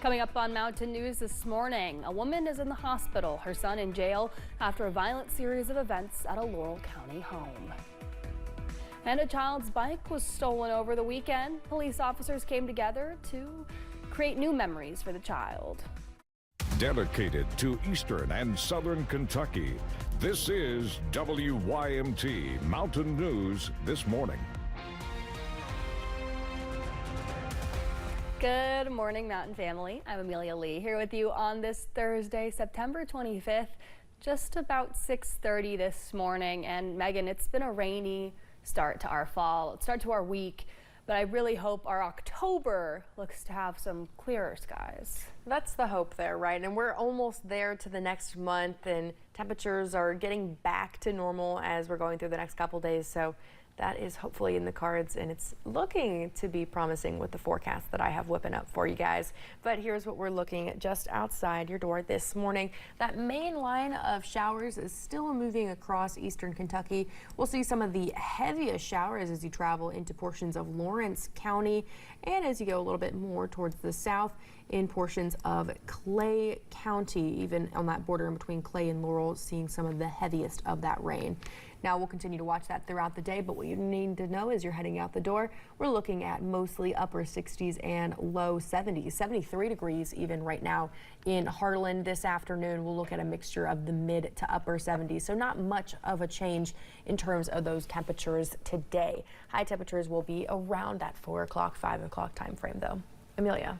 Coming up on Mountain News this morning, a woman is in the hospital, her son in jail after a violent series of events at a Laurel County home. And a child's bike was stolen over the weekend. Police officers came together to create new memories for the child. Dedicated to Eastern and Southern Kentucky, this is WYMT Mountain News this morning. Good morning, Mountain family. I'm Amelia Lee here with you on this Thursday, September 25th, just about 6:30 this morning. And Megan, it's been a rainy start to our fall, start to our week, but I really hope our October looks to have some clearer skies. That's the hope there, right? And we're almost there to the next month, and temperatures are getting back to normal as we're going through the next couple days. So that is hopefully in the cards, and it's looking to be promising with the forecast that I have whipping up for you guys. But here's what we're looking at just outside your door this morning. That main line of showers is still moving across eastern Kentucky. We'll see some of the heaviest showers as you travel into portions of Laurel County and as you go a little bit more towards the south in portions of Clay County, even on that border in between Clay and Laurel, seeing some of the heaviest of that rain. Now we'll continue to watch that throughout the day, but what you need to know as you're heading out the door, we're looking at mostly upper 60s and low 70s, 73 degrees even right now in Harlan. This afternoon, we'll look at a mixture of the mid to upper 70s, so not much of a change in terms of those temperatures today. High temperatures will be around that 4 o'clock, 5 o'clock time frame though. Amelia.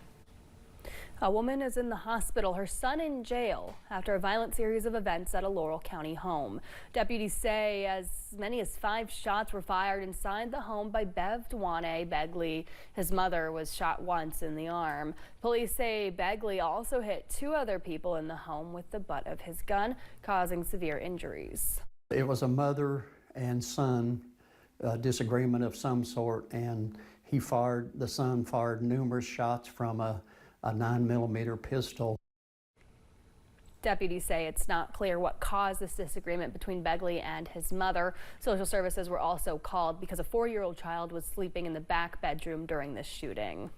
A woman is in the hospital, her son in jail after a violent series of events at a Laurel County home. Deputies say as many as 5 shots were fired inside the home by Bev Dwane Begley. His mother was shot once in the arm. Police say Begley also hit 2 other people in the home with the butt of his gun, causing severe injuries. It was a mother and son disagreement of some sort, and the son fired numerous shots from a 9mm pistol. Deputies say it's not clear what caused this disagreement between Begley and his mother. Social services were also called because a 4-year-old child was sleeping in the back bedroom during this shooting.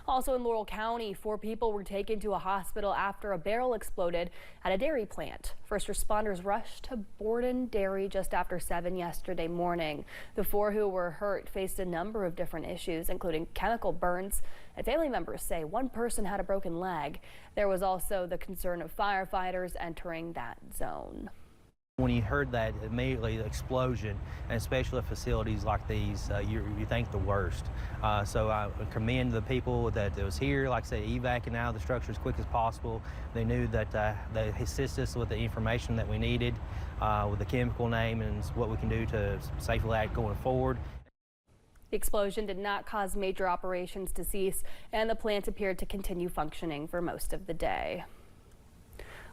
Also in Laurel County, 4 people were taken to a hospital after a barrel exploded at a dairy plant. First responders rushed to Borden Dairy just after 7 yesterday morning. The 4 who were hurt faced a number of different issues, including chemical burns, and family members say one person had a broken leg. There was also the concern of firefighters entering that zone. When you heard that immediately, the explosion, and especially facilities like these, you think the worst. So I commend the people that was here, like I said, evacuating out of the structure as quick as possible. They knew that they assisted us with the information that we needed, with the chemical name and what we can do to safely act going forward. The explosion did not cause major operations to cease, and the plant appeared to continue functioning for most of the day.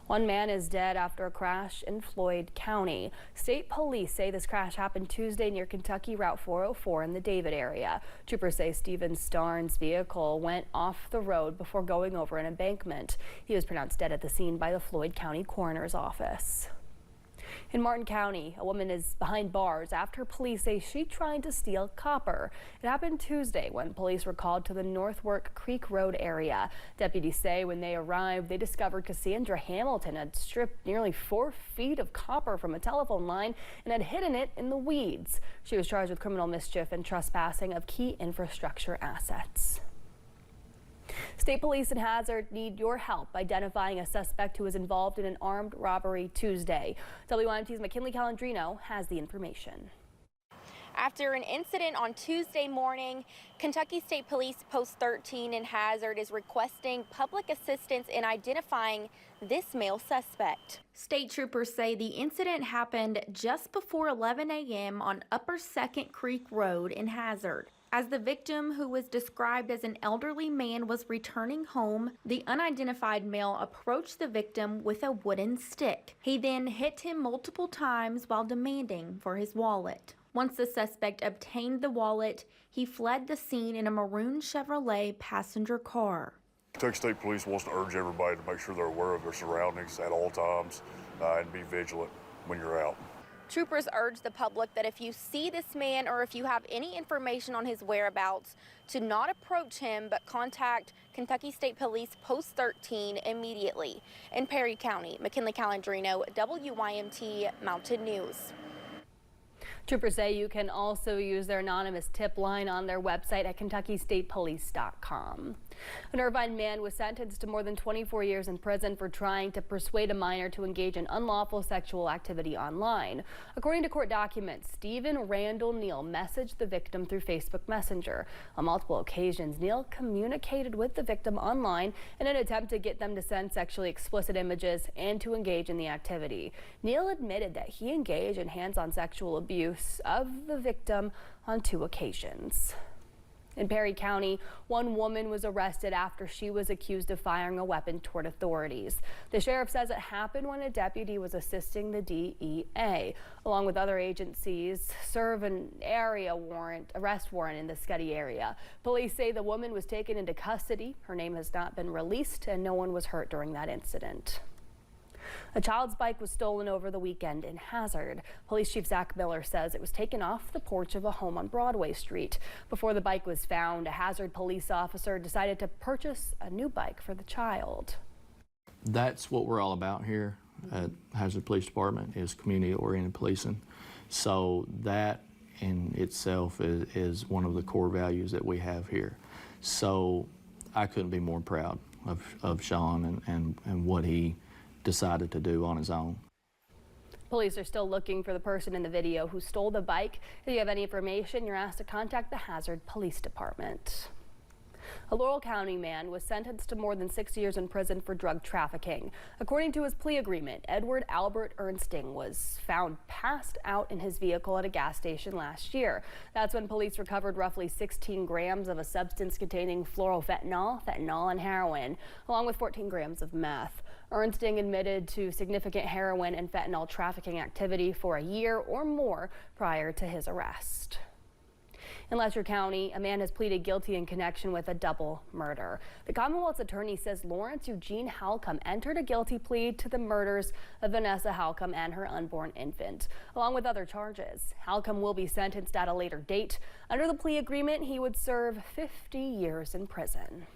One man is dead after a crash in Floyd County. State police say this crash happened Tuesday near Kentucky Route 404 in the David area. Troopers say Stephen Starnes' vehicle went off the road before going over an embankment. He was pronounced dead at the scene by the Floyd County Coroner's Office. In Martin County, a woman is behind bars after police say she tried to steal copper. It happened Tuesday when police were called to the Northwark Creek Road area. Deputies say when they arrived, they discovered Cassandra Hamilton had stripped nearly 4 feet of copper from a telephone line and had hidden it in the weeds. She was charged with criminal mischief and trespassing of key infrastructure assets. State police in Hazard need your help identifying a suspect who was involved in an armed robbery Tuesday. WYMT's McKinley Calandrino has the information. After an incident on Tuesday morning, Kentucky State Police Post 13 in Hazard is requesting public assistance in identifying this male suspect. State troopers say the incident happened just before 11 a.m. on Upper 2nd Creek Road in Hazard. As the victim, who was described as an elderly man, was returning home, the unidentified male approached the victim with a wooden stick. He then hit him multiple times while demanding for his wallet. Once the suspect obtained the wallet, he fled the scene in a maroon Chevrolet passenger car. Kentucky State Police wants to urge everybody to make sure they're aware of their surroundings at all times and be vigilant when you're out. Troopers urge the public that if you see this man or if you have any information on his whereabouts, to not approach him, but contact Kentucky State Police Post 13 immediately. In Perry County, McKinley Calandrino, WYMT Mountain News. Troopers say you can also use their anonymous tip line on their website at KentuckyStatePolice.com. An Irvine man was sentenced to more than 24 years in prison for trying to persuade a minor to engage in unlawful sexual activity online. According to court documents, Stephen Randall Neal messaged the victim through Facebook Messenger. On multiple occasions, Neal communicated with the victim online in an attempt to get them to send sexually explicit images and to engage in the activity. Neal admitted that he engaged in hands-on sexual abuse of the victim on 2 occasions. In Perry County, one woman was arrested after she was accused of firing a weapon toward authorities. The sheriff says it happened when a deputy was assisting the DEA, along with other agencies, serve an arrest warrant in the Scuddy area. Police say the woman was taken into custody. Her name has not been released, and no one was hurt during that incident. A child's bike was stolen over the weekend in Hazard. Police Chief Zach Miller says it was taken off the porch of a home on Broadway Street. Before the bike was found, a Hazard police officer decided to purchase a new bike for the child. That's what we're all about here at Hazard Police Department, is community-oriented policing. So that in itself is one of the core values that we have here. So I couldn't be more proud of Sean and what he decided to do on his own. Police are still looking for the person in the video who stole the bike. If you have any information, you're asked to contact the Hazard Police Department. A Laurel County man was sentenced to more than 6 years in prison for drug trafficking. According to his plea agreement, Edward Albert Ernsting was found passed out in his vehicle at a gas station last year. That's when police recovered roughly 16 grams of a substance containing fluorofentanyl, fentanyl, and heroin, along with 14 grams of meth. Ernsting admitted to significant heroin and fentanyl trafficking activity for a year or more prior to his arrest. In Letcher County, a man has pleaded guilty in connection with a double murder. The Commonwealth's attorney says Lawrence Eugene Halcomb entered a guilty plea to the murders of Vanessa Halcomb and her unborn infant, along with other charges. Halcomb will be sentenced at a later date. Under the plea agreement, he would serve 50 years in prison.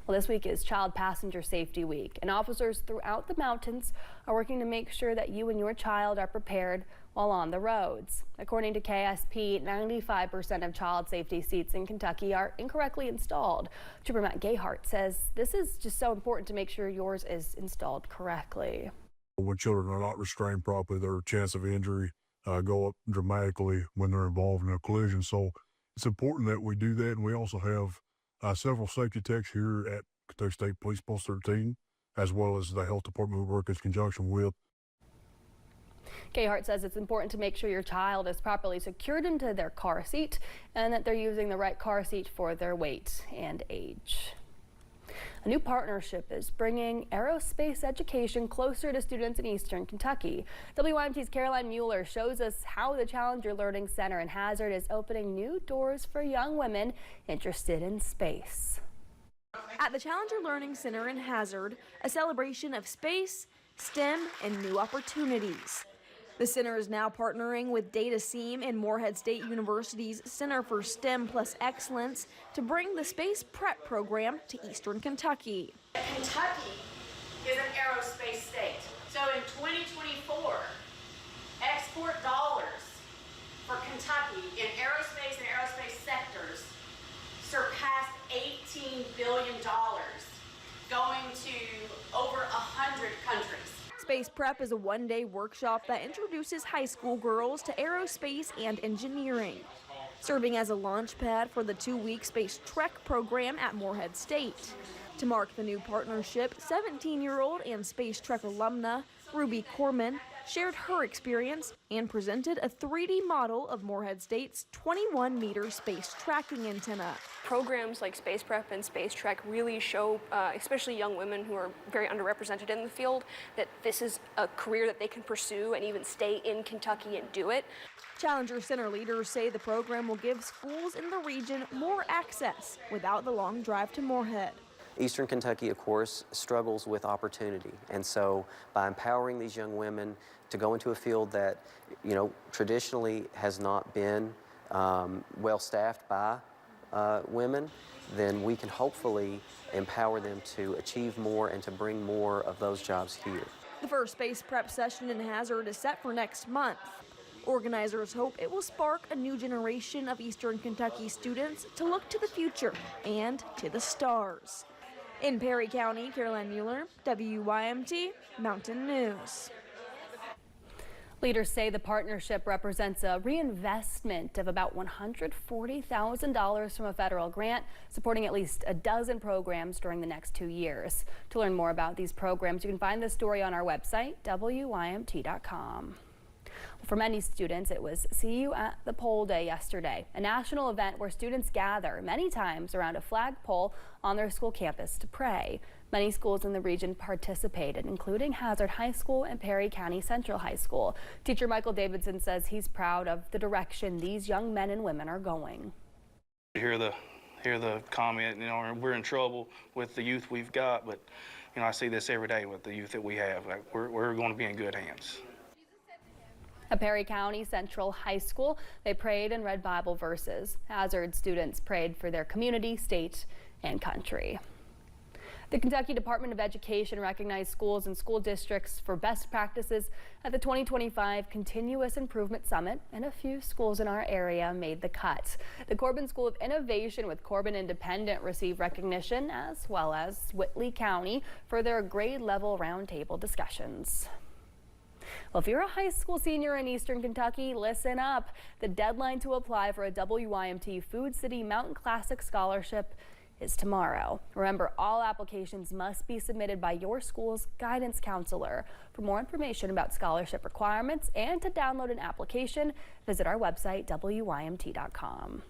Well, this week is Child Passenger Safety Week, and officers throughout the mountains are working to make sure that you and your child are prepared while on the roads. According to KSP, 95% of child safety seats in Kentucky are incorrectly installed. Trooper Matt Gayhart says this is just so important to make sure yours is installed correctly. When children are not restrained properly, their chance of injury go up dramatically when they're involved in a collision. So it's important that we do that, and we also have several safety techs here at Kentucky State Police Post 13, as well as the health department we work in conjunction with. Gayhart says it's important to make sure your child is properly secured into their car seat and that they're using the right car seat for their weight and age. A new partnership is bringing aerospace education closer to students in Eastern Kentucky. WYMT's Caroline Mueller shows us how the Challenger Learning Center in Hazard is opening new doors for young women interested in space. At the Challenger Learning Center in Hazard, a celebration of space, STEM, and new opportunities. The center is now partnering with Data Seam and Morehead State University's Center for STEM Plus Excellence to bring the Space Prep program to Eastern Kentucky. Kentucky is an aerospace state. So in 2024, export dollars for Kentucky in aerospace and aerospace sectors surpassed $18 billion, going to over 100 countries. Space Prep is a one-day workshop that introduces high school girls to aerospace and engineering, serving as a launch pad for the 2-week Space Trek program at Morehead State. To mark the new partnership, 17-year-old and Space Trek alumna Ruby Corman shared her experience and presented a 3D model of Morehead State's 21-meter space tracking antenna. Programs like Space Prep and Space Trek really show, especially young women who are very underrepresented in the field, that this is a career that they can pursue and even stay in Kentucky and do it. Challenger Center leaders say the program will give schools in the region more access without the long drive to Morehead. Eastern Kentucky, of course, struggles with opportunity. And so by empowering these young women to go into a field that, you know, traditionally has not been well staffed by women, then we can hopefully empower them to achieve more and to bring more of those jobs here. The first space prep session in Hazard is set for next month. Organizers hope it will spark a new generation of Eastern Kentucky students to look to the future and to the stars. In Perry County, Caroline Mueller, WYMT Mountain News. Leaders say the partnership represents a reinvestment of about $140,000 from a federal grant, supporting at least a dozen programs during the next 2 years. To learn more about these programs, you can find the story on our website, WYMT.com. For many students, it was See You at the Pole Day yesterday, a national event where students gather many times around a flagpole on their school campus to pray. Many schools in the region participated, including Hazard High School and Perry County Central High School. Teacher Michael Davidson says he's proud of the direction these young men and women are going. Hear the comment, you know, we're in trouble with the youth we've got, but you know, I see this every day with the youth that we have. Like, we're going to be in good hands. At Perry County Central High School, they prayed and read Bible verses. Hazard students prayed for their community, state, and country. The Kentucky Department of Education recognized schools and school districts for best practices at the 2025 Continuous Improvement Summit, and a few schools in our area made the cut. The Corbin School of Innovation with Corbin Independent received recognition, as well as Whitley County, for their grade-level roundtable discussions. Well, if you're a high school senior in Eastern Kentucky, listen up. The deadline to apply for a WYMT Food City Mountain Classic Scholarship is tomorrow. Remember, all applications must be submitted by your school's guidance counselor. For more information about scholarship requirements and to download an application, visit our website, WYMT.com.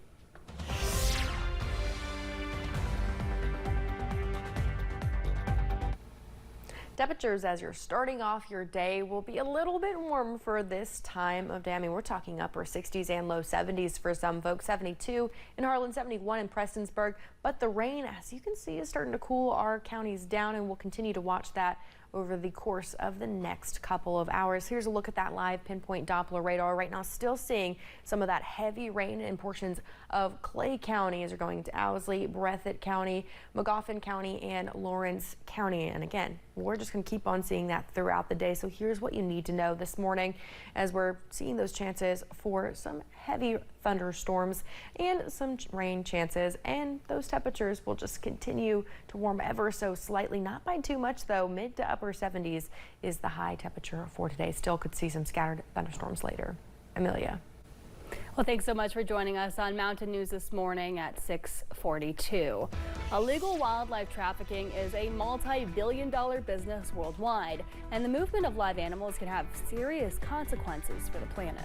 Temperatures as you're starting off your day will be a little bit warm for this time of day. I mean, we're talking upper 60s and low 70s for some folks, 72 in Harlan, 71 in Prestonsburg. But the rain, as you can see, is starting to cool our counties down, and we'll continue to watch that over the course of the next couple of hours. Here's a look at that live pinpoint Doppler radar. Right now, still seeing some of that heavy rain in portions of Clay County as you're going to Owsley, Breathitt County, Magoffin County, and Lawrence County. And again, we're just going to keep on seeing that throughout the day. So here's what you need to know this morning as we're seeing those chances for some heavy thunderstorms and some rain chances, and those temperatures will just continue to warm ever so slightly, not by too much though. Mid to upper 70s is the high temperature for today. Still could see some scattered thunderstorms later. Amelia. Well, thanks so much for joining us on Mountain News this morning at 6:42. Illegal wildlife trafficking is a multi-billion-dollar business worldwide, and the movement of live animals can have serious consequences for the planet.